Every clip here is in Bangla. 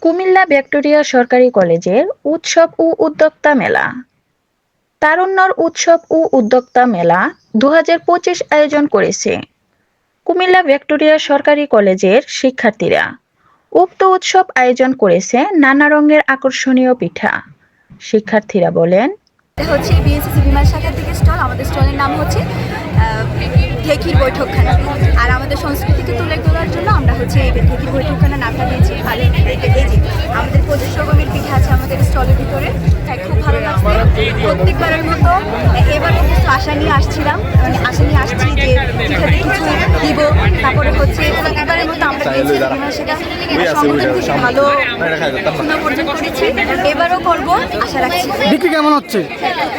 কুমিল্লা ভিক্টোরিয়া সরকারি কলেজের উৎসব ও উদ্যোক্তা মেলা। তারুণ্যর উৎসব ও উদ্যোক্তা মেলা 2025 আয়োজন করেছে কুমিল্লা ভিক্টোরিয়া সরকারি কলেজের শিক্ষার্থীরা। উক্ত উৎসব আয়োজন করেছে নানা রঙের আকর্ষণীয় পিঠা। শিক্ষার্থীরা বলেন, হচ্ছে বিএনসিসি বিমান শাখা থেকে স্টল। আমাদের স্টলের নাম হচ্ছে ঢেকির বৈঠকখানা। আর আমাদের সংস্কৃতিকে তুলে তোলার জন্য আমরা হচ্ছে এই ঢেকির বৈঠকখানা নামটা দিয়েছি। আর এই যে আমাদের 25 রকমের পিঠা আছে আমাদের স্টলের ভিতরে, তাই খুব ভালো লাগছে। প্রত্যেকবারের মতো এবারও কিছু আশা নিয়ে আসছিলাম, আশা নিয়ে আসছি যে পিঠাতে কিছু দিব। তারপরে হচ্ছে প্রত্যেকবারের মতো আমরা বিমান শাখা সংগঠন থেকে ভালো অর্জন করেছি, এবারও করবো আশা রাখছি। বিক্রি কেমন হচ্ছে?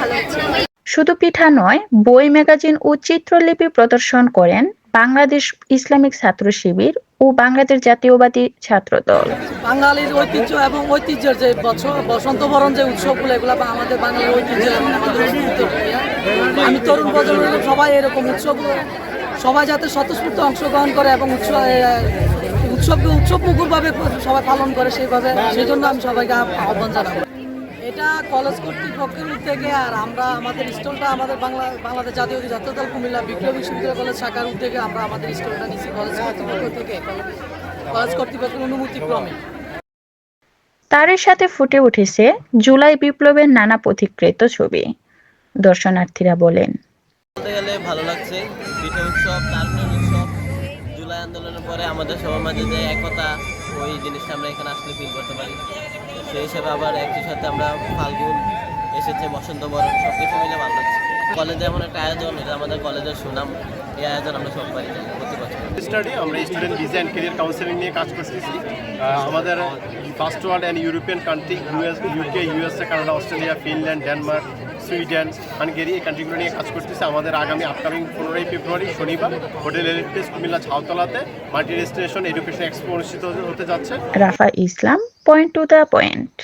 ভালো হচ্ছে। শুধু পিঠা নয়, বই, ম্যাগাজিন ও চিত্রলিপি প্রদর্শন করেন বাংলাদেশ ইসলামিক ছাত্র শিবির ও বাংলাদেশ জাতীয়বাদী ছাত্র দল। বাঙালির ঐতিহ্য এবং ঐতিহ্যের যে বসন্ত বরণ যে উৎসবগুলো, এগুলো আমাদের বাঙালির ঐতিহ্য এবং আমাদের ঐতিহ্য। আমি তরুণ প্রজন্মের সবাই এরকম উৎসব, সবাই যাতে স্বতঃস্ফূর্ত অংশগ্রহণ করে এবং উৎসবকে উৎসবমুখরভাবে সবাই পালন করে সেই জন্য আমি সবাইকে আহ্বান জানাবো। এটা কলেজ কর্তৃপক্ষের উদ্যোগে, আর আমরা আমাদের স্টলটা আমাদের বাংলাদেশ জাতীয় দল কুমিল্লা বিক্রয় বিশ্ববিদ্যালয় কলেজ শাখার উদ্যোগে আমরা আমাদের স্টলটা নিচ্ছি কলেজ কর্তৃপক্ষ থেকে, কলেজ কর্তৃপক্ষের অনুমতি ক্রমে। তারই সাথে ফুটে উঠেছে জুলাই বিপ্লবের নানা পথিকৃত ছবি। দর্শনার্থীরা বলেন, বলতে গেলে ভালো লাগছে। পিঠা উৎসব, তারুণ্যের উৎসব, জুলাই আন্দোলনের পরে আমাদের সবার মাঝে যে একতা, ওই জিনিসটা আমরা এখানে আসলে ফিল করতে পারি। সেই হিসেবে আবার একই সাথে আমরা ফাল্গুন এসেছে, বসন্ত বরণ, সব কিছু মিলে ভালো লাগছে। কলেজে এমন একটা আয়োজন, এটা আমাদের কলেজের সুনাম। এই আয়োজন আমরা সব পারি প্রতি বছর। আমরা student visa and career counselling নিয়ে কাজ করতেছি। আমাদের first world and European country, UK, USA, Canada, Australia, Finland, Denmark, Sweden, Hungary, এই কান্ট্রিগুলো নিয়ে কাজ করতেছে। আমাদের আগামী আপকামিং 15 ফেব্রুয়ারি শনিবার হোটেল এলিটপ্লেস কুমিল্লা ছাউতলাতে মাল্টি ডেস্টিনেশন এডুকেশন এক্সপো অনুষ্ঠিত হতে যাচ্ছে। Rafa Islam, point to the point.